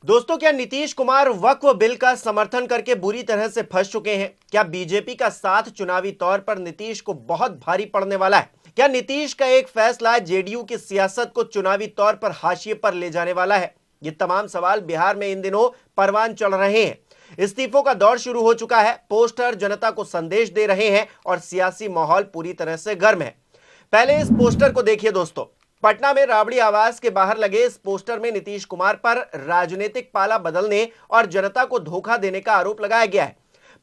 दोस्तों, क्या नीतीश कुमार वक्फ बिल का समर्थन करके बुरी तरह से फंस चुके हैं? क्या बीजेपी का साथ चुनावी तौर पर नीतीश को बहुत भारी पड़ने वाला है? क्या नीतीश का एक फैसला जेडीयू की सियासत को चुनावी तौर पर हाशिए पर ले जाने वाला है? ये तमाम सवाल बिहार में इन दिनों परवान चढ़ रहे हैं। इस्तीफों का दौर शुरू हो चुका है, पोस्टर जनता को संदेश दे रहे हैं और सियासी माहौल पूरी तरह से गर्म है। पहले इस पोस्टर को देखिए दोस्तों। पटना में राबड़ी आवास के बाहर लगे इस पोस्टर में नीतीश कुमार पर राजनीतिक पाला बदलने और जनता को धोखा देने का आरोप लगाया गया है।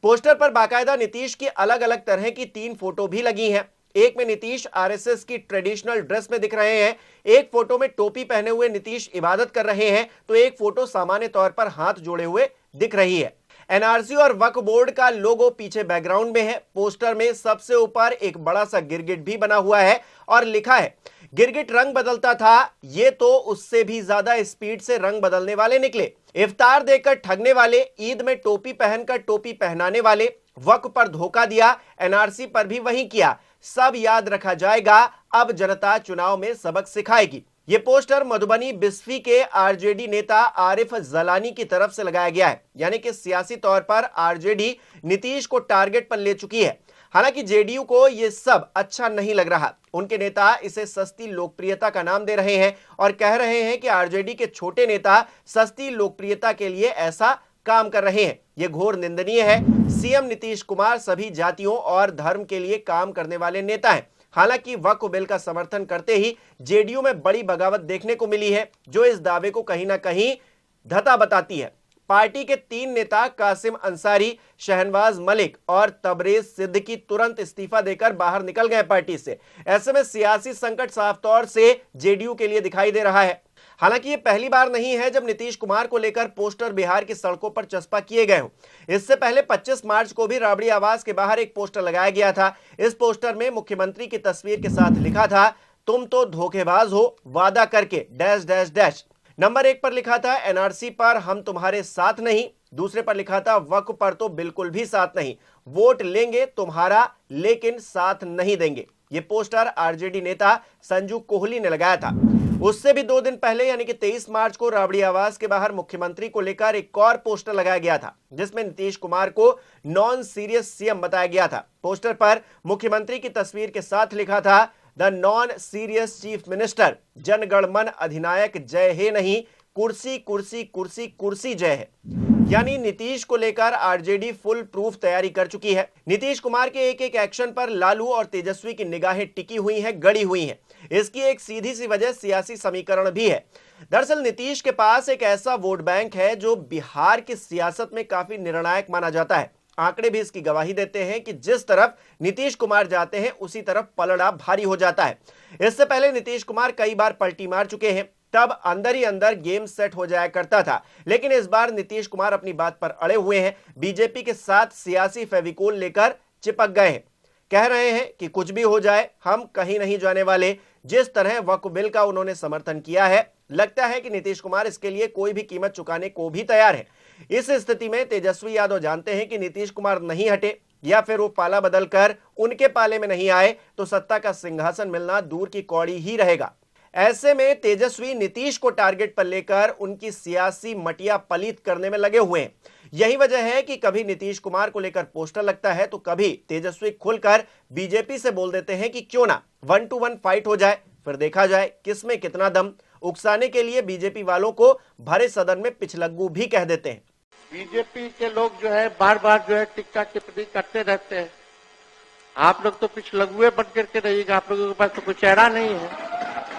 पोस्टर पर बाकायदा नीतीश की अलग अलग तरह की 3 फोटो भी लगी हैं। एक में नीतीश आरएसएस की ट्रेडिशनल ड्रेस में दिख रहे हैं, एक फोटो में टोपी पहने हुए नीतीश इबादत कर रहे हैं, तो एक फोटो सामान्य तौर पर हाथ जोड़े हुए दिख रही है। एनआरसी और वक्फ बोर्ड का लोगो पीछे बैकग्राउंड में है। पोस्टर में सबसे ऊपर एक बड़ा सा गिरगिट भी बना हुआ है और लिखा है, गिरगिट रंग बदलता था, ये तो उससे भी ज्यादा स्पीड से रंग बदलने वाले निकले। इफ्तार देकर ठगने वाले, ईद में टोपी पहनकर टोपी पहनाने वाले, वक्फ पर धोखा दिया, एनआरसी पर भी वही किया। सब याद रखा जाएगा, अब जनता चुनाव में सबक सिखाएगी। ये पोस्टर मधुबनी बिस्फी के आरजेडी नेता आरिफ जलानी की तरफ से लगाया गया है, यानी कि सियासी तौर पर आरजेडी नीतीश को टारगेट पर ले चुकी है। हालांकि जेडीयू को यह सब अच्छा नहीं लग रहा। उनके नेता इसे सस्ती लोकप्रियता का नाम दे रहे हैं और कह रहे हैं कि आरजेडी के छोटे नेता सस्ती लोकप्रियता के लिए ऐसा काम कर रहे हैं। यह घोर निंदनीय है। सीएम नीतीश कुमार सभी जातियों और धर्म के लिए काम करने वाले नेता हैं। हालांकि वक्फ बिल का समर्थन करते ही जेडीयू में बड़ी बगावत देखने को मिली है, जो इस दावे को कहीं ना कहीं धता बताती है। पार्टी के 3 नेता कासिम अंसारी, शहनवाज मलिक और तबरेज सिद्दीकी तुरंत इस्तीफा देकर बाहर निकल गए पार्टी से। ऐसे में सियासी संकट साफ तौर से जेडीयू के लिए दिखाई दे रहा है। हालांकि ये पहली बार नहीं है जब नीतीश कुमार को लेकर पोस्टर बिहार की सड़कों पर चस्पा किए गए हों। इससे पहले 25 मार्च को भी राबड़ी आवास के बाहर एक पोस्टर लगाया गया था। इस पोस्टर में मुख्यमंत्री की तस्वीर के साथ लिखा था, तुम तो धोखेबाज हो, वादा करके डैश डैश डैश। नंबर 1 पर लिखा था, एनआरसी पर हम तुम्हारे साथ नहीं। दूसरे पर लिखा था, वक्फ पर तो बिल्कुल भी साथ नहीं, वोट लेंगे तुम्हारा लेकिन साथ नहीं देंगे। ये पोस्टर आरजेडी नेता संजू कोहली ने लगाया था। उससे भी 2 दिन पहले यानी कि 23 मार्च को राबड़ी आवास के बाहर मुख्यमंत्री को लेकर एक और पोस्टर लगाया गया था, जिसमें नीतीश कुमार को नॉन सीरियस सीएम बताया गया था। पोस्टर पर मुख्यमंत्री की तस्वीर के साथ लिखा था, the non serious chief minister, जनगणमन अधिनायक जय हे नहीं, कुर्सी कुर्सी कुर्सी कुर्सी जय है। यानी नीतीश को लेकर आरजेडी फुल प्रूफ तैयारी कर चुकी है। नीतीश कुमार के एक एक एक्शन पर लालू और तेजस्वी की निगाहें टिकी हुई हैं, गड़ी हुई हैं। इसकी एक सीधी सी वजह सियासी समीकरण भी है। दरअसल नीतीश के पास एक ऐसा वोट बैंक है जो बिहार की सियासत में काफी निर्णायक माना जाता है। आंकड़े भी इसकी गवाही देते हैं कि जिस तरफ नीतीश कुमार जाते हैं उसी तरफ पलड़ा भारी हो जाता है। इससे पहले नीतीश कुमार कई बार पलटी मार चुके हैं, तब अंदर ही अंदर गेम सेट हो जाया करता था। लेकिन इस बार नीतीश कुमार अपनी बात पर अड़े हुए हैं, बीजेपी के साथ सियासी फेविकोल लेकर चिपक गए हैं। कह रहे हैं कि कुछ भी हो जाए हम कहीं नहीं जाने वाले। जिस तरह वक्फ बिल का उन्होंने समर्थन किया है, लगता है कि नीतीश कुमार इसके लिए कोई भी कीमत चुकाने को भी तैयार है। इस स्थिति में तेजस्वी यादव जानते हैं कि नीतीश कुमार नहीं हटे या फिर वो पाला बदलकर उनके पाले में नहीं आए तो सत्ता का सिंहासन मिलना दूर की कौड़ी ही रहेगा। ऐसे में तेजस्वी नीतीश को टारगेट पर लेकर उनकी सियासी मटिया पलीत करने में लगे हुए हैं। यही वजह है कि कभी नीतीश कुमार को लेकर पोस्टर लगता है तो कभी तेजस्वी खुलकर बीजेपी से बोल देते हैं कि क्यों ना 1 to 1 फाइट हो जाए, फिर देखा जाए किसमें कितना दम। उकसाने के लिए बीजेपी वालों को भरे सदन में पिछलग्गू भी कह देते हैं। बीजेपी के लोग जो है बार बार जो है टिक्का टिप्पणी करते रहते हैं। आप लोग तो पिछलग्गुए बन करके रहिएगा, आप लोगों के पास तो कोई चेहरा नहीं है,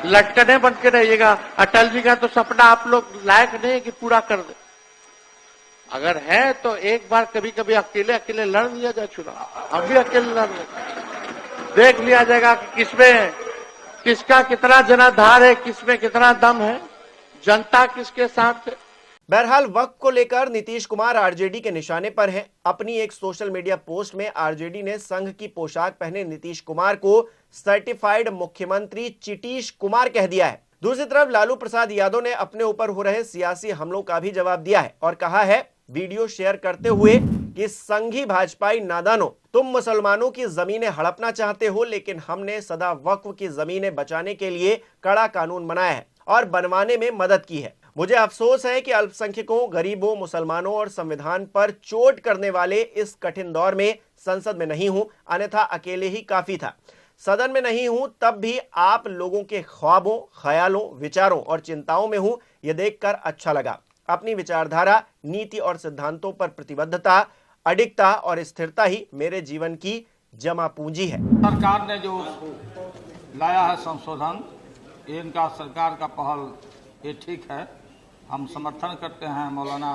लटकने बन के रहिएगा। अटल जी का तो सपना आप लोग लायक नहीं है कि पूरा कर दे। अगर है तो एक बार कभी कभी अकेले अकेले लड़ लिया जाए चुनाव, हम भी अकेले लड़ लें, देख लिया जाएगा कि किसमें किसका कितना जनाधार है, किसमें कितना दम है, जनता किसके साथ है। बहरहाल वक्फ को लेकर नीतीश कुमार आरजेडी के निशाने पर हैं। अपनी एक सोशल मीडिया पोस्ट में आरजेडी ने संघ की पोशाक पहने नीतीश कुमार को सर्टिफाइड मुख्यमंत्री चिटीश कुमार कह दिया है। दूसरी तरफ लालू प्रसाद यादव ने अपने ऊपर हो रहे सियासी हमलों का भी जवाब दिया है और कहा है वीडियो शेयर करते हुए कि संघी भाजपाई नादानों, तुम मुसलमानों की जमीनें हड़पना चाहते हो, लेकिन हमने सदा वक्फ की जमीनें बचाने के लिए कड़ा कानून बनाया है और बनवाने में मदद की है। मुझे अफसोस है कि अल्पसंख्यकों, गरीबों, मुसलमानों और संविधान पर चोट करने वाले इस कठिन दौर में संसद में नहीं हूं, अन्यथा अकेले ही काफी था। सदन में नहीं हूं तब भी आप लोगों के ख्वाबों, ख्यालों, विचारों और चिंताओं में हूं, यह देखकर अच्छा लगा। अपनी विचारधारा, नीति और सिद्धांतों पर प्रतिबद्धता, अडिगता और स्थिरता ही मेरे जीवन की जमा पूंजी है। सरकार ने जो लाया है संशोधन, ये इनका सरकार का पहल ये ठीक है, हम समर्थन करते हैं। मौलाना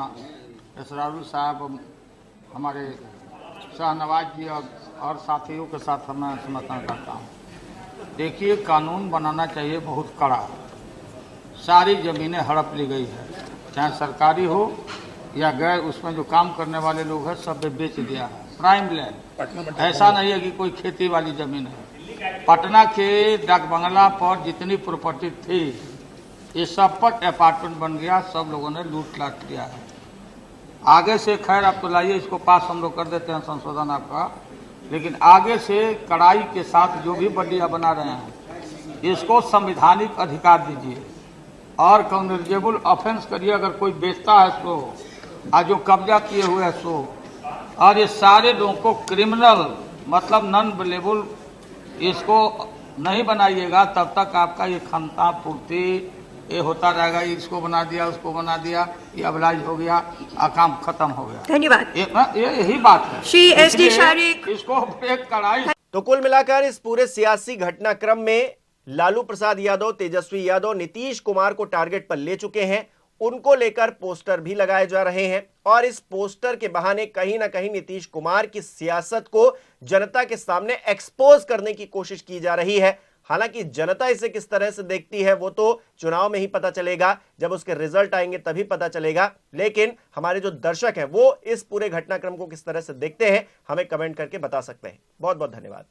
इसरारुल साहब, हमारे शाहनवाज जी और साथियों के साथ मैं समर्थन करता हूँ। देखिए, कानून बनाना चाहिए बहुत कड़ा। सारी ज़मीनें हड़प ली गई है, चाहे सरकारी हो या गैर, उसमें जो काम करने वाले लोग हैं सब बेच दिया है। प्राइम लैंड, ऐसा नहीं है कि कोई खेती वाली ज़मीन है। पटना के डाक बंगला पर जितनी प्रॉपर्टी थी, ये सब पर अपार्टमेंट बन गया, सब लोगों ने लूट लाट किया है। आगे से खैर आप तो लाइए, इसको पास हम लोग कर देते हैं संशोधन आपका, लेकिन आगे से कड़ाई के साथ जो भी बंडियाँ बना रहे हैं, इसको संवैधानिक अधिकार दीजिए और कम्युनिकेबल ऑफेंस करिए। अगर कोई बेचता है सो, और जो कब्जा किए हुए है सो, और ये सारे लोगों को क्रिमिनल मतलब नॉन अवेलेबल इसको नहीं बनाइएगा, तब तक आपका ये खनता पूर्ति ये होता रहेगा। इसको बना दिया, उसको बना दिया, ये अबलाइज हो गया, काम खत्म हो गया। धन्यवाद। यही बात है। श्री एस.डी. शारीक, इसको एक कड़ाई। तो कुल मिलाकर इस पूरे सियासी घटनाक्रम में लालू प्रसाद यादव, तेजस्वी यादव नीतीश कुमार को टारगेट पर ले चुके हैं। उनको लेकर पोस्टर भी लगाए जा रहे हैं और इस पोस्टर के बहाने कहीं ना कहीं नीतीश कुमार की सियासत को जनता के सामने एक्सपोज करने की कोशिश की जा रही है। हालांकि जनता इसे किस तरह से देखती है वो तो चुनाव में ही पता चलेगा, जब उसके रिजल्ट आएंगे तभी पता चलेगा। लेकिन हमारे जो दर्शक हैं वो इस पूरे घटनाक्रम को किस तरह से देखते हैं, हमें कमेंट करके बता सकते हैं। बहुत बहुत धन्यवाद।